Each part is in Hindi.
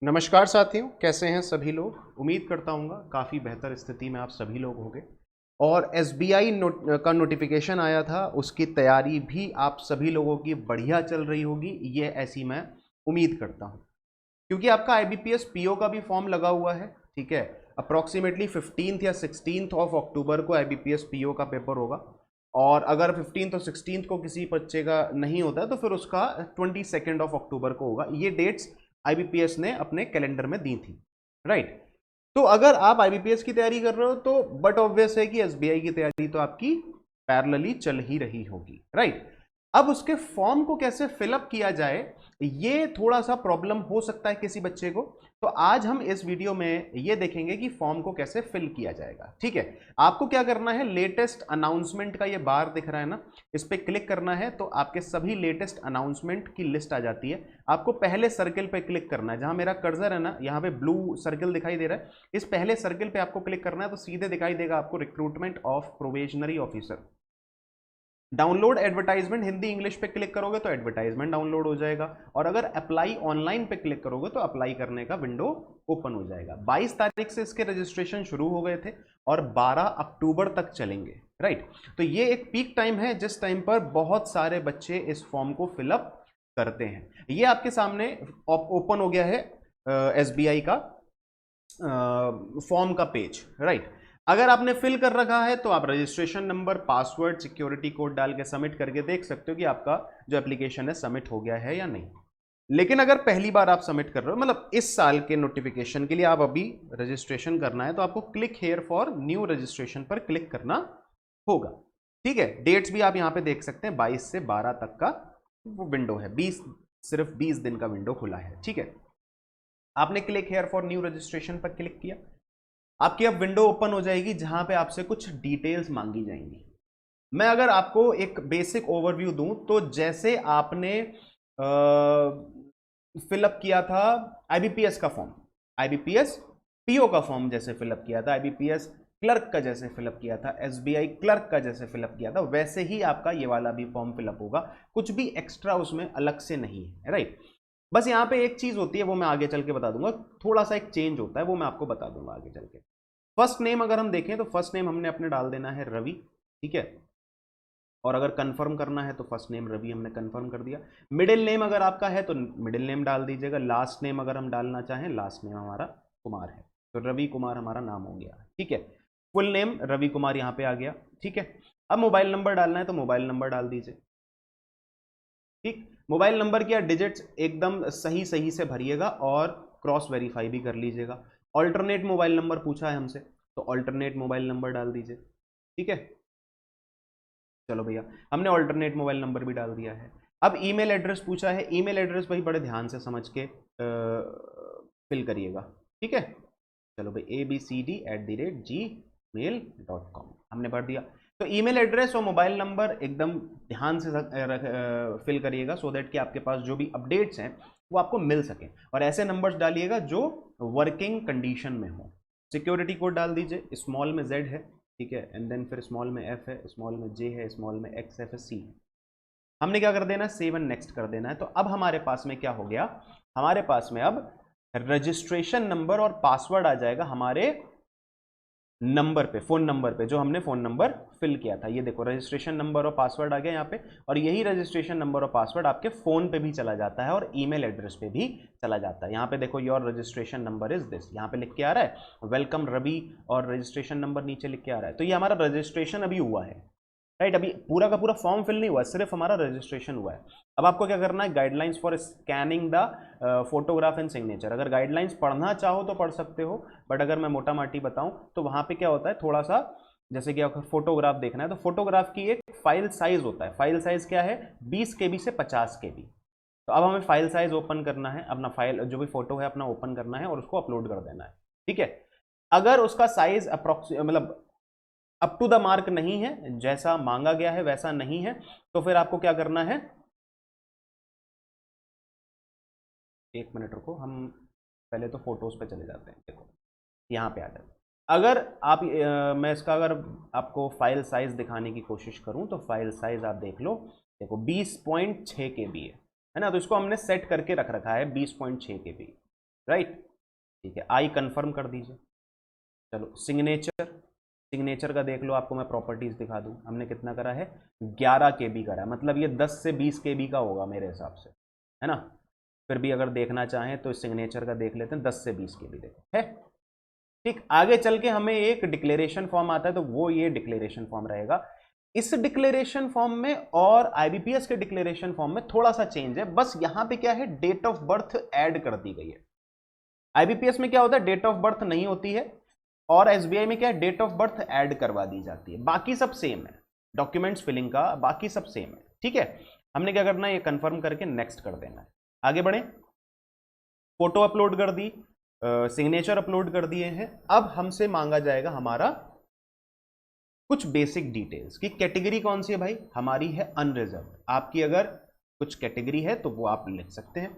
नमस्कार साथियों, कैसे हैं सभी लोग। उम्मीद करता हूँ काफ़ी बेहतर स्थिति में आप सभी लोग होंगे। और एसबीआई का नोटिफिकेशन आया था, उसकी तैयारी भी आप सभी लोगों की बढ़िया चल रही होगी, ये ऐसी मैं उम्मीद करता हूँ। क्योंकि आपका आईबीपीएस पीओ का भी फॉर्म लगा हुआ है, ठीक है। अप्रॉक्सीमेटली 15 या 16 ऑफ अक्टूबर को आईबीपीएस पीओ का पेपर होगा। और अगर 15 और 16 को किसी बच्चे का नहीं होता है तो फिर उसका 22 ऑफ अक्टूबर को होगा। ये डेट्स आईबीपीएस ने अपने कैलेंडर में दी थी, राइट। तो अगर आप आईबीपीएस की तैयारी कर रहे हो तो बट ऑब्वियस है कि एसबीआई की तैयारी तो आपकी पैरेलली चल ही रही होगी, राइट। अब उसके फॉर्म को कैसे फिलअप किया जाए, ये थोड़ा सा प्रॉब्लम हो सकता है किसी बच्चे को। तो आज हम इस वीडियो में ये देखेंगे कि फॉर्म को कैसे फिल किया जाएगा, ठीक है। आपको क्या करना है, लेटेस्ट अनाउंसमेंट का ये बार दिख रहा है ना, इस पर क्लिक करना है तो आपके सभी लेटेस्ट अनाउंसमेंट की लिस्ट आ जाती है। आपको पहले सर्किल पे क्लिक करना है, जहां मेरा कर्सर है ना, यहाँ पे ब्लू सर्किल दिखाई दे रहा है, इस पहले सर्किल पे आपको क्लिक करना है तो सीधे दिखाई देगा आपको recruitment of probationary officer. Download advertisement Hindi English पे क्लिक करोगे तो एडवर्टाइजमेंट डाउनलोड हो जाएगा, और अगर अप्लाई ऑनलाइन पे क्लिक करोगे तो अप्लाई करने का विंडो ओपन हो जाएगा। 22 तारीख से इसके रजिस्ट्रेशन शुरू हो गए थे और 12 अक्टूबर तक चलेंगे, राइट। तो ये एक पीक टाइम है जिस टाइम पर बहुत सारे बच्चे इस फॉर्म को फिलअप करते हैं। ये आपके सामने ओपन हो गया है एसबीआई का फॉर्म का पेज, राइट। अगर आपने फिल कर रखा है तो आप registration number, password, security code डाल के सबमिट करके देख सकते हो कि आपका जो एप्लीकेशन है सबमिट हो गया है या नहीं। लेकिन अगर पहली बार आप सबमिट कर रहे हो, मतलब इस साल के नोटिफिकेशन के लिए आप अभी रजिस्ट्रेशन करना है, तो आपको click here for new registration पर क्लिक करना होगा, ठीक है। डेट्स भी आप यहां पे देख सकते हैं, 22 से 12 तक का वो विंडो है, सिर्फ 20 दिन का विंडो खुला है, ठीक है। आपने click here for new registration पर क्लिक किया, आपकी अब विंडो ओपन हो जाएगी जहां पे आपसे कुछ डिटेल्स मांगी जाएंगी। मैं अगर आपको एक बेसिक ओवरव्यू दूं तो जैसे आपने फिलअप किया था आईबीपीएस का फॉर्म, आईबीपीएस पीओ का फॉर्म जैसे फिलअप किया था, आईबीपीएस क्लर्क का जैसे फिलअप किया था, एसबीआई क्लर्क का जैसे फिलअप किया था, वैसे ही आपका ये वाला भी फॉर्म फिलअप होगा। कुछ भी एक्स्ट्रा उसमें अलग से नहीं है, राइट। बस यहाँ पे एक चीज होती है, वो मैं आगे चल के बता दूंगा, थोड़ा सा एक चेंज होता है, वो मैं आपको बता दूंगा आगे चल के। फर्स्ट नेम अगर हम देखें तो फर्स्ट नेम हमने अपने डाल देना है रवि, ठीक है। और अगर कंफर्म करना है तो फर्स्ट नेम रवि हमने कंफर्म कर दिया। मिडिल नेम अगर आपका है तो मिडिल नेम डाल दीजिएगा। लास्ट नेम अगर हम डालना चाहें, लास्ट नेम हमारा कुमार है तो रवि कुमार हमारा नाम हो गया, ठीक है। फुल नेम रवि कुमार यहाँ पे आ गया, ठीक है। अब मोबाइल नंबर डालना है तो मोबाइल नंबर डाल दीजिए, ठीक। मोबाइल नंबर की डिजिट्स एकदम सही सही से भरिएगा और क्रॉस वेरीफाई भी कर लीजिएगा। ऑल्टरनेट मोबाइल नंबर पूछा है हमसे तो ऑल्टरनेट मोबाइल नंबर डाल दीजिए, ठीक है। चलो भैया, हमने ऑल्टरनेट मोबाइल नंबर भी डाल दिया है। अब ईमेल एड्रेस पूछा है, ईमेल एड्रेस भाई बड़े ध्यान से समझ के फिल करिएगा, ठीक है। चलो भाई abcd@gmail.com हमने भर दिया। तो ईमेल एड्रेस और मोबाइल नंबर एकदम ध्यान से फिल करिएगा, सो दैट कि आपके पास जो भी अपडेट्स हैं वो आपको मिल सके, और ऐसे नंबर्स डालिएगा जो वर्किंग कंडीशन में हो। सिक्योरिटी कोड डाल दीजिए, स्मॉल में जेड है, ठीक है, एंड देन फिर स्मॉल में एफ है, स्मॉल में जे है, स्मॉल में एक्स एफ है, सी है। हमने क्या कर देना है, सेव एंड नेक्स्ट कर देना है। तो अब हमारे पास में क्या हो गया, हमारे पास में अब रजिस्ट्रेशन नंबर और पासवर्ड आ जाएगा हमारे नंबर पे, फोन नंबर पे, जो हमने फोन नंबर फिल किया था। ये देखो रजिस्ट्रेशन नंबर और पासवर्ड आ गया यहाँ पे, और यही रजिस्ट्रेशन नंबर और पासवर्ड आपके फोन पे भी चला जाता है और ईमेल एड्रेस पे भी चला जाता है। यहाँ पे देखो your registration number is this, यहाँ पे लिख के आ रहा है वेलकम रवि, और रजिस्ट्रेशन नंबर नीचे लिख के आ रहा है। तो ये हमारा रजिस्ट्रेशन अभी हुआ है, राइट। अभी पूरा का पूरा फॉर्म फिल नहीं हुआ, सिर्फ हमारा रजिस्ट्रेशन हुआ है। अब आपको क्या करना है, guidelines for scanning the photograph and signature. अगर गाइडलाइंस पढ़ना चाहो तो पढ़ सकते हो, बट अगर मैं मोटा माटी बताऊं तो वहां पे क्या होता है, थोड़ा सा जैसे कि अगर फोटोग्राफ देखना है तो फोटोग्राफ की एक फाइल साइज होता है। फाइल साइज क्या है, 20 KB से 50 KB। तो अब हमें फाइल साइज ओपन करना है, अपना फाइल जो भी फोटो है अपना ओपन करना है और उसको अपलोड कर देना है, ठीक है। अगर उसका साइज अप्रोक्सीमेट मतलब अप टू द मार्क नहीं है, जैसा मांगा गया है वैसा नहीं है, तो फिर आपको क्या करना है, एक मिनट रुको, हम पहले तो फोटोज पे चले जाते हैं। देखो यहाँ पे आ जाए, अगर आप मैं इसका अगर आपको फाइल साइज दिखाने की कोशिश करूं तो फाइल साइज आप देख लो, देखो 20.6 KB है ना। तो इसको हमने सेट करके रख रखा है 20.6 KB। राइट, ठीक है, आई कंफर्म कर दीजिए। चलो सिग्नेचर, सिग्नेचर का देख लो, आपको मैं प्रॉपर्टीज दिखा दूं। हमने कितना करा है, 11 KB करा है, मतलब ये 10 से 20 KB का होगा मेरे हिसाब से, है ना। फिर भी अगर देखना चाहें तो सिग्नेचर का देख लेते हैं, 10 से 20 KB देखो है। ठीक, आगे चल के हमें एक डिक्लेरेशन फॉर्म आता है, तो वो ये डिक्लेरेशन फॉर्म रहेगा। इस डिक्लेरेशन फॉर्म में और IBPS के डिक्लेरेशन फॉर्म में थोड़ा सा चेंज है, बस यहां पे क्या है, डेट ऑफ बर्थ ऐड कर दी गई है। IBPS में क्या होता है, डेट ऑफ बर्थ नहीं होती है, और SBI में क्या है, डेट ऑफ बर्थ ऐड करवा दी जाती है। बाकी सब सेम है, डॉक्यूमेंट्स फिलिंग का बाकी सब सेम है। ठीक है, हमने क्या करना है, ये कंफर्म करके नेक्स्ट कर देना है। आगे बढ़े, फोटो अपलोड कर दी, सिग्नेचर अपलोड कर दिए हैं। अब हमसे मांगा जाएगा हमारा कुछ बेसिक डिटेल्स की कैटेगरी कौन सी है भाई, हमारी है अनरिजर्व। आपकी अगर कुछ कैटेगरी है तो वो आप लिख सकते हैं।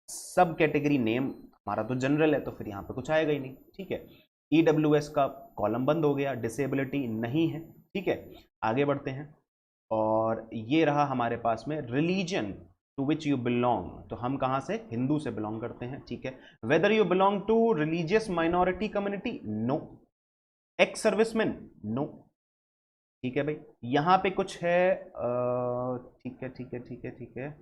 सब कैटेगरी नेम, हमारा तो जनरल है तो फिर यहाँ पे कुछ आएगा ही नहीं। ठीक है, EWS का कॉलम बंद हो गया, डिसेबिलिटी नहीं है। ठीक है, आगे बढ़ते हैं। और ये रहा हमारे पास में religion to which you belong, तो हम कहाँ से, हिंदू से बिलोंग करते हैं। ठीक है, whether you belong to religious minority community, no. Ex serviceman, no. ठीक है भाई, यहाँ पे कुछ है, ठीक है ठीक है ठीक है ठीक है,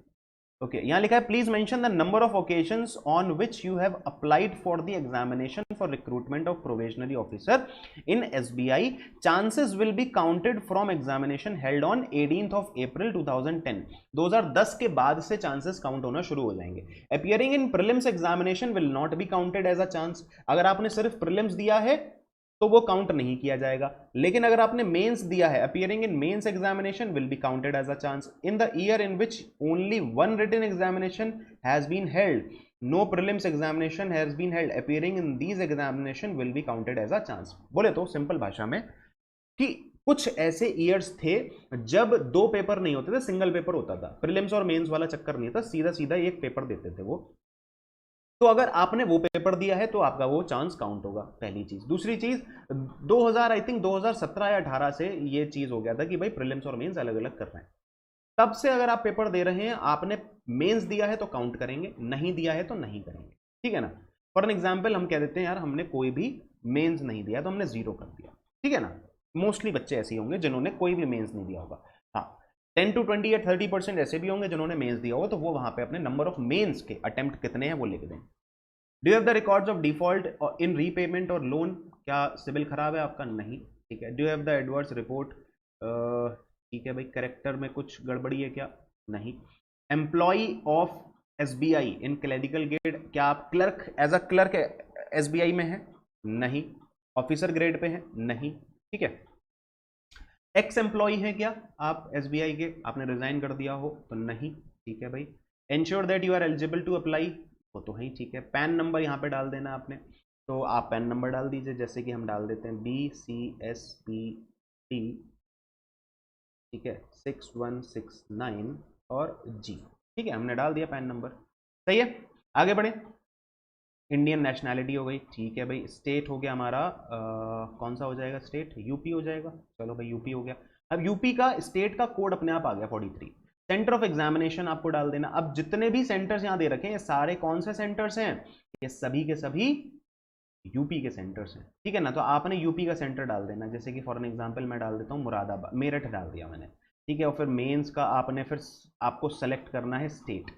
ओके, यहाँ लिखा है please mention the number of occasions on which you have applied for the examination for recruitment of probationary officer in SBI, chances will be counted from examination held on 18th of April 2010। 2010 के बाद से चांसेस काउंट होना शुरू हो जाएंगे। Appearing in prelims examination will not be counted as a chance. अगर आपने सिर्फ प्रीलिम्स दिया है तो वो काउंट नहीं किया जाएगा, लेकिन अगर आपने मेंस दिया है, appearing in mains examination will be counted as a chance. In the year in which only one written examination has been held, no prelims examination has been held, appearing in these examination will be counted as a chance. बोले तो सिंपल भाषा में कि कुछ ऐसे ईयर्स थे जब दो पेपर नहीं होते थे, सिंगल पेपर होता था, प्रीलिम्स और मेंस वाला चक्कर नहीं था, सीधा सीधा एक पेपर देते थे वो। तो अगर आपने वो पेपर दिया है तो आपका वो चांस काउंट होगा, पहली चीज। दूसरी चीज, 2000 आई थिंक 2017 या 18 से ये चीज हो गया था कि भाई प्रीलिम्स और मेंस अलग अलग कर रहे हैं। तब से अगर आप पेपर दे रहे हैं, आपने मेंस दिया है तो काउंट करेंगे, नहीं दिया है तो नहीं करेंगे। ठीक है ना। फॉर एन एग्जाम्पल हम कह देते हैं यार हमने कोई भी मेंस नहीं दिया तो हमने 0 कर दिया। ठीक है ना, मोस्टली बच्चे ऐसे होंगे जिन्होंने कोई भी मेंस नहीं दिया होगा। हाँ, 10 to 20 या 30% ऐसे भी होंगे जिन्होंने मेंस दिया होगा, तो वो वहां पे अपने नंबर ऑफ मेंस के अटेम्प्ट कितने हैं वो लिख दें। Do you have the records of default in repayment और लोन, क्या सिविल खराब है आपका, नहीं। ठीक है, do you have the adverse report, ठीक है भाई, करेक्टर में कुछ गड़बड़ी है क्या, नहीं। Employee of SBI in clerical grade, क्या आप clerk, as a clerk SBI में है, नहीं। ऑफिसर ग्रेड पे है, नहीं। ठीक है, एक्स एम्प्लॉय है क्या आप SBI के, आपने रिजाइन कर दिया हो तो नहीं। ठीक है भाई, ensure that you are eligible to apply, वो तो है ही। ठीक है, पैन नंबर यहाँ पे डाल देना आपने, तो आप पैन नंबर डाल दीजिए, जैसे कि हम डाल देते हैं BCSPT, ठीक है, 6169 और G। ठीक है, हमने डाल दिया पैन नंबर, सही है। आगे बढ़े, इंडियन नेशनैलिटी हो गई, ठीक है भाई। स्टेट हो गया हमारा, कौन सा हो जाएगा स्टेट, यूपी हो जाएगा। चलो भाई यूपी हो गया। अब यूपी का स्टेट का कोड अपने आप आ गया 43। सेंटर ऑफ एग्जामिनेशन आपको डाल देना। अब जितने भी सेंटर्स यहाँ दे रखे हैं, ये सारे कौन से सेंटर्स हैं, ये सभी के सभी यूपी के सेंटर्स हैं। ठीक है ना, तो आपने यूपी का सेंटर डाल देना, जैसे कि फॉर एन एग्जाम्पल मैं डाल देता हूँ मुरादाबाद, मेरठ डाल दिया मैंने। ठीक है, और फिर मेंस का आपने फिर आपको सेलेक्ट करना है स्टेट।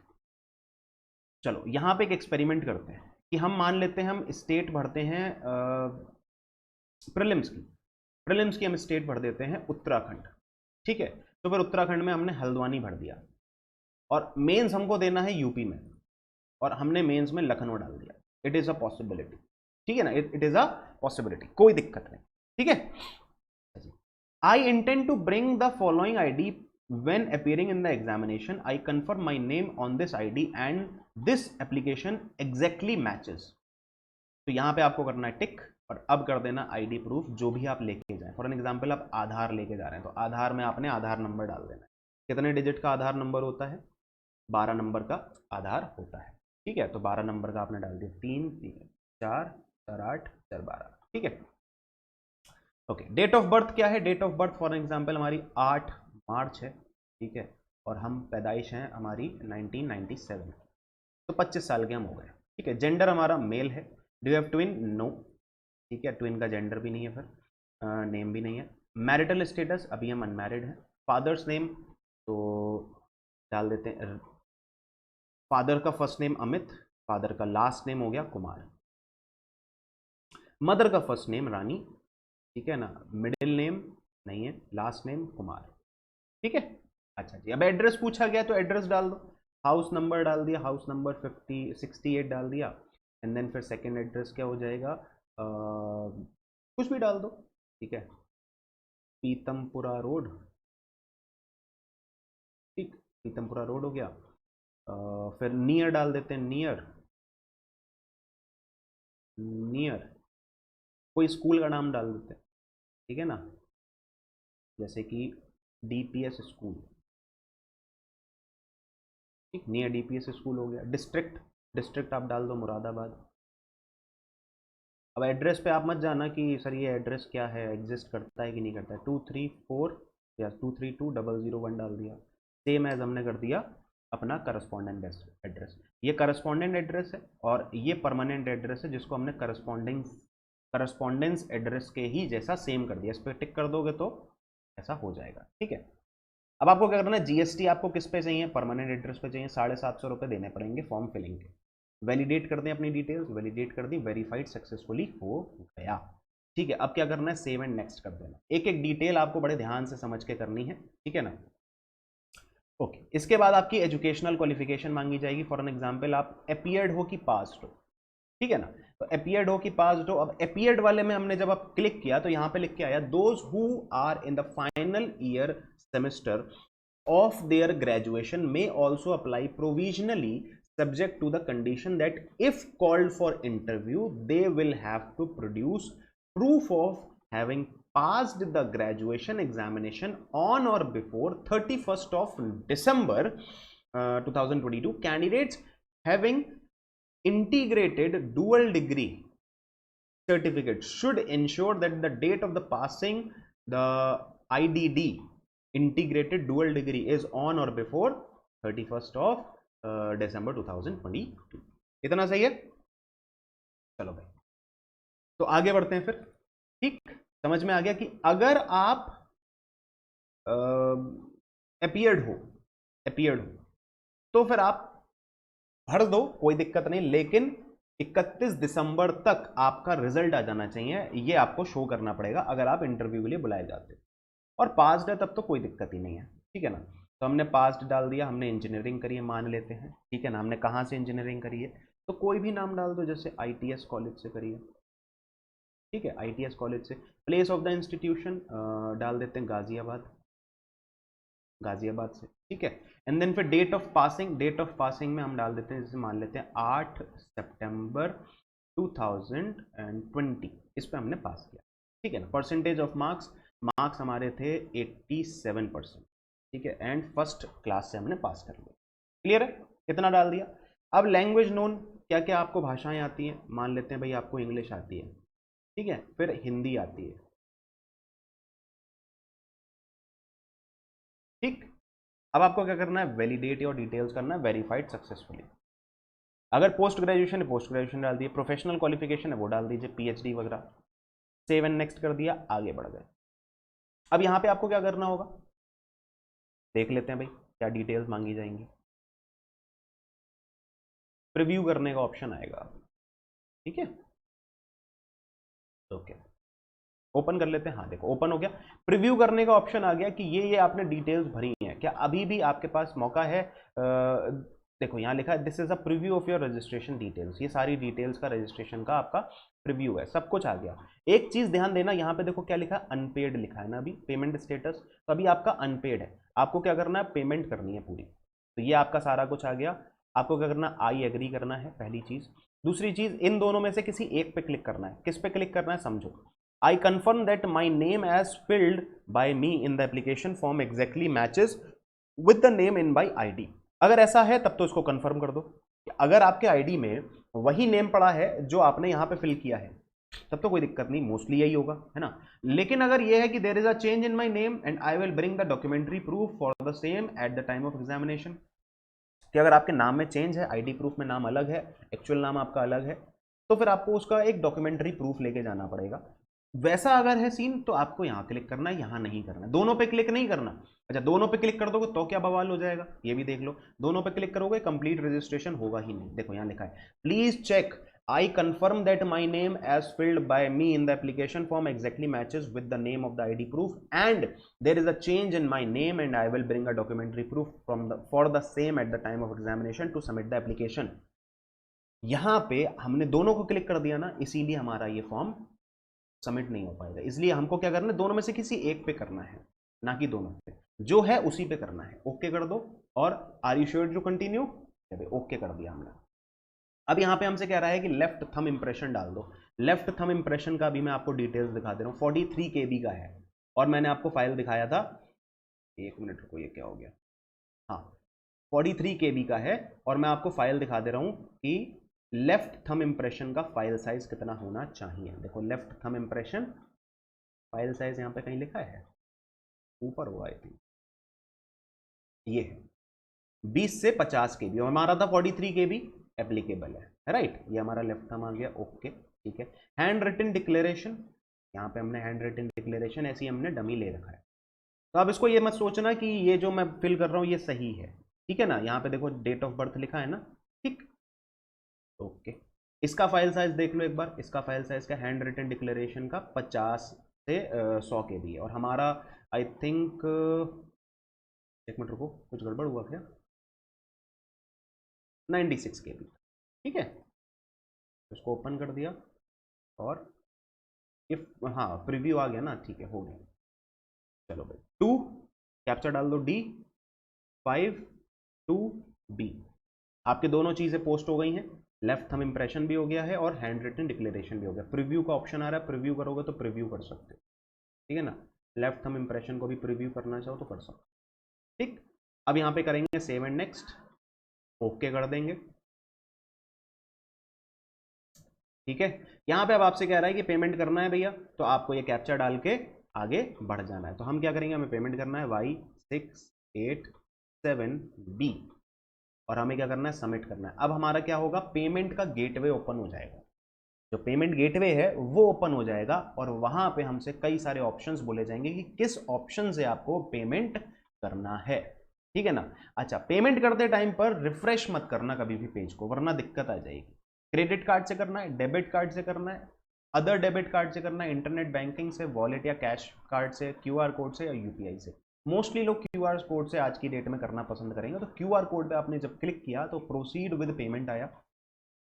चलो यहाँ पे एक एक्सपेरिमेंट करते हैं कि हम मान लेते हैं हम स्टेट भरते हैं प्रीलिम्स की, प्रीलिम्स की हम स्टेट भर देते हैं उत्तराखंड। ठीक है, तो फिर उत्तराखंड में हमने हल्द्वानी भर दिया, और मेंस हमको देना है यूपी में, और हमने मेंस में लखनऊ डाल दिया। It is a possibility. ठीक है ना, इट इज अ पॉसिबिलिटी, कोई दिक्कत नहीं। ठीक है, I intend to bring the following ID when appearing in the examination. I confirm my name on this ID and this application exactly matches. तो यहाँ पे आपको करना है टिक, और अब कर देना ID प्रूफ जो भी आप लेके जाएं। फॉर एन एग्जाम्पल आप आधार लेके जा रहे हैं, तो आधार में आपने आधार नंबर डाल देना है। कितने डिजिट का आधार नंबर होता है, 12 नंबर का आधार होता है। ठीक है, तो 12 नंबर का आपने डाल दिया, 3 3 4 4 8 4 12। ठीक है, ओके। डेट ऑफ बर्थ क्या है, date of birth for example हमारी 8 मार्च है। ठीक है, और हम पैदाइश हैं हमारी 1997, तो 25 साल के हम हो गए। ठीक है, जेंडर हमारा मेल है। Do you have twin? No. ठीक है, ट्विन का जेंडर भी नहीं है, फिर नेम भी नहीं है। मैरिटल स्टेटस, अभी हम अनमैरिड हैं। फादर्स नेम तो डाल देते हैं, फादर का फर्स्ट नेम अमित, फादर का लास्ट नेम हो गया कुमार। मदर का फर्स्ट नेम रानी, ठीक है ना, मिडिल नेम नहीं है, लास्ट नेम कुमार। ठीक है, अच्छा जी। अब एड्रेस पूछा गया तो एड्रेस डाल दो, हाउस नंबर डाल दिया, हाउस नंबर 68 डाल दिया। एंड देन फिर सेकंड एड्रेस क्या हो जाएगा, कुछ भी डाल दो। ठीक है, पीतमपुरा रोड, ठीक, पीतमपुरा रोड हो गया। फिर नियर डाल देते हैं, नियर, नियर कोई स्कूल का नाम डाल देते हैं, ठीक है ना, जैसे कि डीपीएस स्कूल, ठीक, नियर डीपीएस स्कूल हो गया। डिस्ट्रिक्ट, डिस्ट्रिक्ट आप डाल दो मुरादाबाद। अब एड्रेस पे आप मत जाना कि सर ये एड्रेस क्या है, एग्जिस्ट करता है कि नहीं करता है। 234 या 232 001 डाल दिया, सेम एज हमने कर दिया अपना करस्पॉन्डेंट एड्रेस। ये करस्पॉन्डेंट एड्रेस है और ये परमानेंट एड्रेस है, जिसको हमने करस्पॉन्डेंस एड्रेस के ही जैसा सेम कर दिया। इस पर टिक कर दोगे तो ऐसा हो जाएगा। ठीक है, अब आपको क्या करना है, जीएसटी आपको किस पे चाहिए, परमानेंट एड्रेस पे चाहिए, 750 रुपये देने पड़ेंगे फॉर्म फिलिंग के। वैलिडेट कर दें अपनी डिटेल्स, वैलिडेट कर दी, वेरीफाइड सक्सेसफुली हो गया। ठीक है, अब क्या करना है, सेव एंड नेक्स्ट कर देना। एक एक डिटेल आपको बड़े ध्यान से समझ के करनी है, ठीक है ना। ओके, इसके बाद आपकी एजुकेशनल क्वालिफिकेशन मांगी जाएगी। फॉर एन एग्जाम्पल आप अपीयर्ड हो कि पास्ड हो, ठीक है ना, तो अपीयर्ड हो कि पास्ड हो। अब अपीयर्ड वाले में हमने जब आप क्लिक किया तो यहां पे लिख के आया, those who are in the final year semester of their graduation may also apply provisionally subject to the condition that if called for interview they will have to produce proof of having passed the graduation examination on or before 31st of December 2022. Candidates having integrated dual degree certificate should ensure that the date of the passing the IDD integrated dual degree is on or before 31st of December 2022। इतना सही है? चलो भाई, तो आगे बढ़ते हैं फिर। ठीक, समझ में आ गया कि अगर आप अपीयर्ड हो तो फिर आप भर दो, कोई दिक्कत नहीं, लेकिन 31 दिसंबर तक आपका रिजल्ट आ जाना चाहिए, ये आपको शो करना पड़ेगा अगर आप इंटरव्यू के लिए बुलाए जाते। और पास्ड है तब तो कोई दिक्कत ही नहीं है, ठीक है ना। तो हमने पास्ड डाल दिया, हमने इंजीनियरिंग करी है मान लेते हैं, ठीक है ना, हमने कहाँ से इंजीनियरिंग करी है, तो कोई भी नाम डाल दो, जैसे आईटीएस कॉलेज से करी है, ठीक है, आईटीएस कॉलेज से। प्लेस ऑफ द इंस्टीट्यूशन डाल देते हैं गाजियाबाद, गाजियाबाद से, ठीक है। एंड देन फिर date of passing, date of passing में हम डाल देते हैं, जैसे मान लेते हैं 8 सितंबर 2020, इस पर हमने पास किया, ठीक है ना। परसेंटेज ऑफ मार्क्स, मार्क्स हमारे थे 87%, ठीक है, एंड फर्स्ट क्लास से हमने पास कर लिया। क्लियर है, कितना डाल दिया। अब लैंग्वेज नोन, क्या क्या आपको भाषाएं आती हैं, मान लेते हैं भाई आपको इंग्लिश आती है, ठीक है, फिर हिंदी आती है, ठीक। अब आपको क्या करना है, वैलिडेट योर डिटेल्स करना है, वेरीफाइड सक्सेसफुली। अगर पोस्ट ग्रेजुएशन है, पोस्ट ग्रेजुएशन डाल दिए, प्रोफेशनल क्वालिफिकेशन है वो डाल दीजिए, पीएचडी वगैरह। सेव एंड नेक्स्ट कर दिया, आगे बढ़ गए। अब यहां पे आपको क्या करना होगा, देख लेते हैं भाई क्या डिटेल्स मांगी जाएंगी। प्रीव्यू करने का ऑप्शन आएगा, ठीक है, ओके, ओपन कर लेते हैं। हाँ देखो ओपन हो गया, प्रीव्यू करने का ऑप्शन आ गया कि ये आपने डिटेल्स भरी है क्या, अभी भी आपके पास मौका है। देखो यहाँ लिखा है this is a preview of your registration details, ये सारी डिटेल्स का रजिस्ट्रेशन का आपका प्रीव्यू है, सब कुछ आ गया। एक चीज ध्यान देना, यहाँ पे देखो क्या लिखा है, अनपेड लिखा है ना अभी, पेमेंट स्टेटस, तो अभी आपका अनपेड है, आपको क्या करना है, पेमेंट करनी है पूरी। तो ये आपका सारा कुछ आ गया, आपको क्या करना, आई एग्री करना है, पहली चीज। दूसरी चीज, इन दोनों में से किसी एक पे क्लिक करना है, किस पे क्लिक करना है समझो। I confirm that my name as filled by me in the application form exactly matches with the name in my ID। अगर ऐसा है तब तो इसको कंफर्म कर दो। अगर आपके आईडी में वही नेम पड़ा है जो आपने यहां पे फिल किया है तब तो कोई दिक्कत नहीं, मोस्टली यही होगा, है ना। लेकिन अगर यह है कि there is a change in my name and I will bring the documentary proof for the same at the time of examination, कि अगर आपके नाम में चेंज है, आईडी प्रूफ में नाम अलग है, एक्चुअल नाम आपका अलग है, तो फिर आपको उसका एक डॉक्यूमेंट्री प्रूफ लेके जाना पड़ेगा। वैसा अगर है सीन तो आपको यहाँ क्लिक करना है, यहाँ नहीं करना, दोनों पे क्लिक नहीं करना। अच्छा, दोनों पे क्लिक कर दोगे तो क्या बवाल हो जाएगा, ये भी देख लो। दोनों पे क्लिक करोगे कंप्लीट रजिस्ट्रेशन होगा ही नहीं। देखो यहाँ लिखा है, please check I confirm that my name as filled by me in the application form exactly matches with the name of the ID proof and there is a change in my name and I will bring a documentary proof for the same at the time of examination to submit the application। यहाँ पे हमने दोनों को क्लिक कर दिया ना, इसीलिए हमारा ये फॉर्म सबमिट नहीं हो पाएगा। इसलिए हमको क्या करना है, दोनों में से किसी एक पे करना है, ना कि दोनों पे, जो है उसी पे करना है। ओके कर दो और are you sure to continue, okay कर दिया हमने। अब यहाँ पे हमसे कह रहा है कि लेफ्ट थंब इंप्रेशन डाल दो। लेफ्ट थंब इंप्रेशन का भी मैं आपको डिटेल्स दिखा दे रहा हूँ, 43 KB का है और मैंने आपको फाइल दिखाया था, एक मिनट रुको, ये क्या हो गया, हाँ 43 KB का है और मैं आपको फाइल दिखा दे रहा हूँ कि लेफ्ट थंब इंप्रेशन का फाइल साइज कितना होना चाहिए। देखो left thumb impression file size यहाँ पे कहीं लिखा है, ऊपर हुआ आई थिंक, ये है 20 से 50 KB, हमारा था 43 KB एप्लीकेबल है, राइट। ये हमारा लेफ्ट थंब आ गया, ओके ठीक है। हैंड रिटन डिक्लेरेशन, यहाँ पे हमने हैंड रिटन डिक्लेरेशन ऐसी हमने डमी ले रखा है। तो अब इसको ये मत सोचना कि ये जो मैं फिल कर रहा हूँ ये सही है, ठीक है ना। यहाँ पे देखो डेट ऑफ बर्थ लिखा है ना, ठीक, ओके। इसका फाइल साइज देख लो एक बार, इसका फाइल साइज का हैंड रिटन डिक्लेरेशन का 50 से 100 KB है और हमारा आई थिंक, एक मिनट रुको, कुछ गड़बड़ हुआ क्या, 96 KB, ठीक है। इसको ओपन कर दिया और ये हाँ प्रीव्यू आ गया ना, ठीक है, हो गया। चलो भाई 2 कैप्चा डाल दो, D 5 2 B, आपके दोनों चीजें पोस्ट हो गई हैं, लेफ्ट थंब इंप्रेशन भी हो गया है और हैंड रिटन डिक्लेरेशन भी हो गया। प्रीव्यू का ऑप्शन आ रहा है, प्रीव्यू करोगे तो प्रीव्यू कर सकते हो, ठीक है ना। लेफ्ट थंब इंप्रेशन को भी प्रीव्यू करना चाहो तो कर सकते हो, ठीक। अब यहाँ पे करेंगे सेव एंड नेक्स्ट, ओके कर देंगे, ठीक है। यहाँ पे अब आपसे कह रहा है कि पेमेंट करना है भैया, तो आपको ये कैप्चा डाल के आगे बढ़ जाना है। तो हम क्या करेंगे, हमें पेमेंट करना है Y687B और हमें क्या करना है, सबमिट करना है। अब हमारा क्या होगा, पेमेंट का गेटवे ओपन हो जाएगा, जो पेमेंट गेटवे है वो ओपन हो जाएगा और वहां पे हमसे कई सारे ऑप्शंस बोले जाएंगे कि किस ऑप्शन से आपको पेमेंट करना है, ठीक है ना। अच्छा, पेमेंट करते टाइम पर रिफ्रेश मत करना कभी भी पेज को, वरना दिक्कत आ जाएगी। क्रेडिट कार्ड से करना है, डेबिट कार्ड से करना है, अदर डेबिट कार्ड से करना है, इंटरनेट बैंकिंग से, वॉलेट या कैश कार्ड से, क्यूआर कोड से या यूपीआई से। मोस्टली लोग क्यूआर कोड से आज की डेट में करना पसंद करेंगे। तो क्यूआर कोड पे आपने जब क्लिक किया तो प्रोसीड विद पेमेंट आया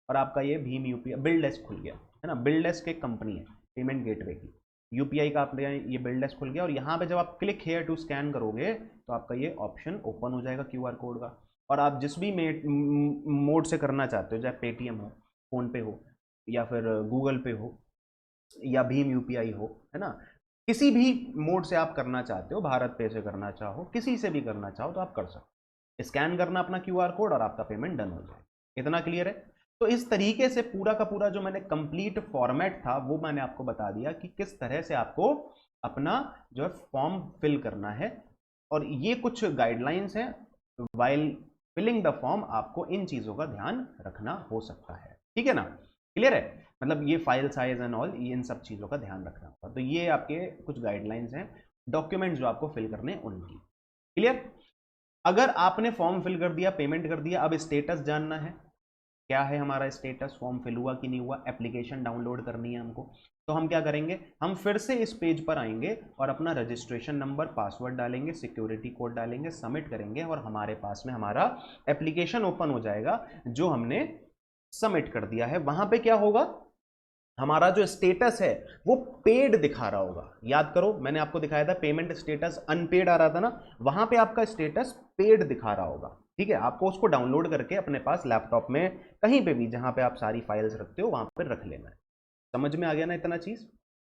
और आपका ये भीम यूपीआई बिलडेस्क खुल गया, है ना। बिलडेस्क एक कंपनी है पेमेंट गेटवे की, यूपीआई का आपने ये बिलडेस्क खुल गया और यहाँ पे जब आप क्लिक हेयर टू स्कैन करोगे तो आपका ये ऑप्शन ओपन हो जाएगा क्यूआर कोड का। और आप जिस भी मोड से करना चाहते हो, चाहे पेटीएम हो, फोन पे हो या फिर गूगल पे हो या भीम यूपीआई हो, है ना, किसी भी मोड से आप करना चाहते हो, भारत पे से करना चाहो, किसी से भी करना चाहो तो आप कर सकते। स्कैन करना अपना क्यूआर कोड और आपका पेमेंट डन हो जाए। इतना क्लियर है। तो इस तरीके से पूरा का पूरा जो मैंने कंप्लीट फॉर्मेट था वो मैंने आपको बता दिया कि किस तरह से आपको अपना जो है फॉर्म फिल करना है। और ये कुछ गाइडलाइंस हैं, वाइल फिलिंग द फॉर्म आपको इन चीज़ों का ध्यान रखना हो सकता है, ठीक है ना। क्लियर है, मतलब ये फाइल साइज एंड ऑल, इन सब चीज़ों का ध्यान रखना होगा। तो ये आपके कुछ गाइडलाइंस हैं, डॉक्यूमेंट्स जो आपको फिल करने उनकी। क्लियर। अगर आपने फॉर्म फिल कर दिया, पेमेंट कर दिया, अब स्टेटस जानना है, क्या है हमारा स्टेटस, फॉर्म फिल हुआ कि नहीं हुआ, एप्लीकेशन डाउनलोड करनी है हमको। तो हम क्या करेंगे, हम फिर से इस पेज पर आएंगे और अपना रजिस्ट्रेशन नंबर, पासवर्ड डालेंगे, सिक्योरिटी कोड डालेंगे, सबमिट करेंगे और हमारे पास में हमारा एप्लीकेशन ओपन हो जाएगा जो हमने सबमिट कर दिया है। वहां पे क्या होगा, हमारा जो स्टेटस है वो पेड दिखा रहा होगा। याद करो मैंने आपको दिखाया था पेमेंट स्टेटस अनपेड आ रहा था ना, वहां पे आपका स्टेटस पेड दिखा रहा होगा, ठीक है। आपको उसको डाउनलोड करके अपने पास लैपटॉप में कहीं पे भी जहां पे आप सारी फाइल्स रखते हो वहां पे रख लेना है। समझ में आ गया ना इतना चीज,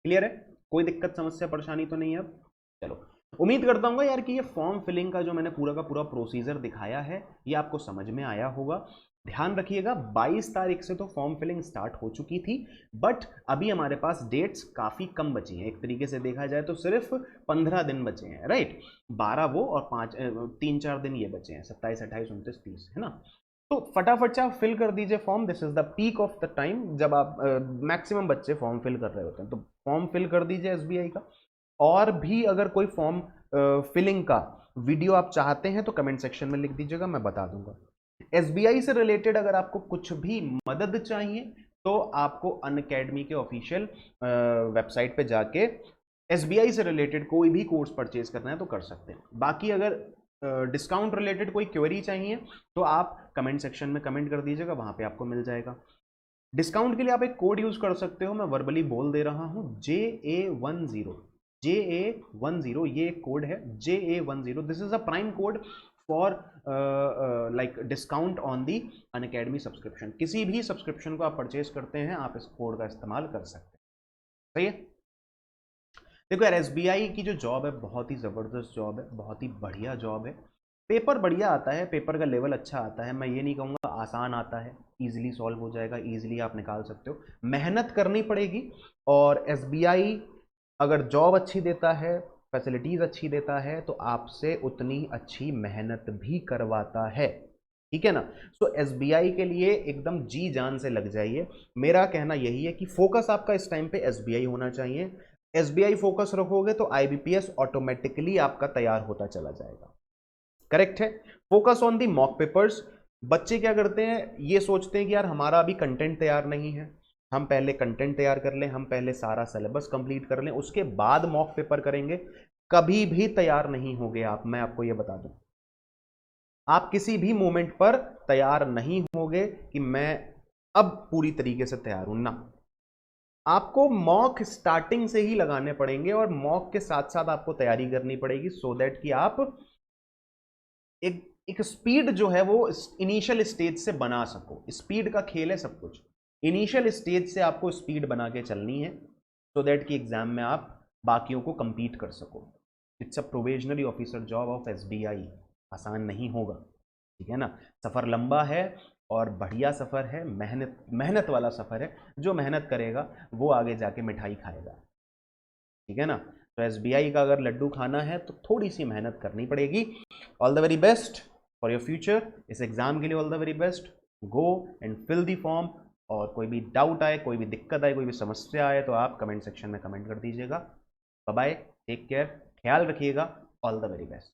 क्लियर है, कोई दिक्कत समस्या परेशानी तो नहीं है। अब चलो, उम्मीद करता हूँ यार कि ये फॉर्म फिलिंग का जो मैंने पूरा का पूरा प्रोसीजर दिखाया है ये आपको समझ में आया होगा। ध्यान रखिएगा 22 तारीख से तो फॉर्म फिलिंग स्टार्ट हो चुकी थी, बट अभी हमारे पास डेट्स काफ़ी कम बची हैं। एक तरीके से देखा जाए तो सिर्फ 15 दिन बचे हैं, राइट। 12 वो और 3-4 दिन ये बचे हैं, 27, 28, 29, 30, है ना। तो फटाफट से आप फिल कर दीजिए form. This is the peak of the time जब आप मैक्सिमम बच्चे फॉर्म फिल कर रहे होते हैं, तो फॉर्म फिल कर दीजिए एसबीआई का। और भी अगर कोई फॉर्म फिलिंग का वीडियो आप चाहते हैं तो कमेंट सेक्शन में लिख दीजिएगा, मैं बता दूंगा। एसबीआई से रिलेटेड अगर आपको कुछ भी मदद चाहिए तो आपको अनअकैडमी के ऑफिशियल वेबसाइट पे जाके एसबीआई से रिलेटेड कोई भी कोर्स परचेज करना है तो कर सकते हैं। बाकी अगर डिस्काउंट रिलेटेड कोई क्वेरी चाहिए तो आप कमेंट सेक्शन में कमेंट कर दीजिएगा, वहां पे आपको मिल जाएगा। डिस्काउंट के लिए आप एक कोड यूज कर सकते हो, मैं वर्बली बोल दे रहा हूं, JA10, JA10, ये एक कोड है JA10। This is a prime code for like discount on the Unacademy subscription. किसी भी सब्सक्रिप्शन को आप परचेज करते हैं आप इस कोड का इस्तेमाल कर सकते हैं, सही है। देखो यार, एसबीआई की जो जॉब है बहुत ही ज़बरदस्त जॉब है, बहुत ही बढ़िया जॉब है। पेपर बढ़िया आता है, पेपर का लेवल अच्छा आता है, मैं ये नहीं कहूँगा आसान आता है, इजीली सॉल्व हो जाएगा, इजीली आप निकाल सकते हो। मेहनत करनी पड़ेगी, और एसबीआई अगर जॉब अच्छी देता है, फैसिलिटीज़ अच्छी देता है, तो आपसे उतनी अच्छी मेहनत भी करवाता है, ठीक है ना। सो एसबीआई के लिए एकदम जी जान से लग जाइए। मेरा कहना यही है कि फोकस आपका इस टाइम पे एसबीआई होना चाहिए। एसबीआई फोकस रखोगे तो आईबीपीएस ऑटोमेटिकली आपका तैयार होता चला जाएगा, करेक्ट है। Focus on the mock papers. बच्चे क्या करते हैं, ये सोचते हैं कि यार हमारा अभी कंटेंट तैयार नहीं है, हम पहले कंटेंट तैयार कर लें, हम पहले सारा सिलेबस कंप्लीट कर लें, उसके बाद मॉक पेपर करेंगे। कभी भी तैयार नहीं होगे आप, मैं आपको ये बता दूं। आप किसी भी मोमेंट पर तैयार नहीं होगे कि मैं अब पूरी तरीके से तैयार हूं ना। आपको मॉक स्टार्टिंग से ही लगाने पड़ेंगे, और मॉक के साथ साथ आपको तैयारी करनी पड़ेगी, सो दैट कि आप एक एक स्पीड जो है वो इनिशियल स्टेज से बना सको। स्पीड का खेल है सब कुछ, इनिशियल स्टेज से आपको स्पीड बना के चलनी है, सो दैट कि एग्जाम में आप बाकियों को कंपीट कर सको। It's a probationary officer job of SBI, आसान नहीं होगा, ठीक है ना। सफ़र लंबा है और बढ़िया सफ़र है, मेहनत मेहनत वाला सफ़र है। जो मेहनत करेगा वो आगे जाके मिठाई खाएगा, ठीक है ना। तो एसबीआई का अगर लड्डू खाना है तो थोड़ी सी मेहनत करनी पड़ेगी। All the very best for your future. इस एग्जाम के लिए all the very best. Go and fill the form, और कोई भी डाउट आए, कोई भी दिक्कत आए, कोई भी समस्या आए तो आप कमेंट सेक्शन में कमेंट कर दीजिएगा। बाय बाय, टेक केयर, ख्याल रखिएगा, ऑल द वेरी बेस्ट।